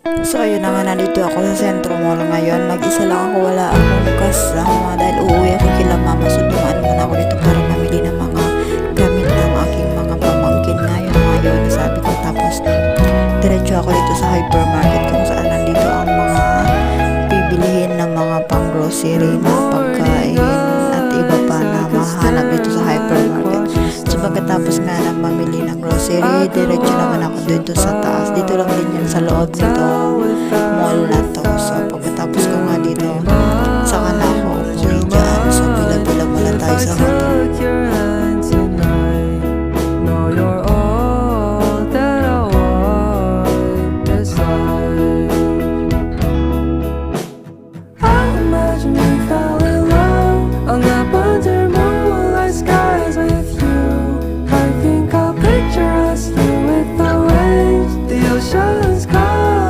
So ayun na nga, nandito ako sa Sentro Mall ngayon. Mag-isa lang ako, wala akong kasama dahil uuwi ako kila mama. So dumaan muna ako dito para mamili ng mga gamit ng aking mga pamangkin ngayon. Sabi ko, tapos diretso ako dito sa hypermarket kung saan nandito ang mga bibilihin ng mga pang grocery na pagkain at iba pa na mahanap dito sa hypermarket. So pagkatapos nga ng mamili ng grocery, diretso naman ako dito sa taas. Dito lang din yan sa loob nito mall na to. So pagkatapos ko nga dito, saka na ako umuwi dyan. So pila-pila muna tayo sa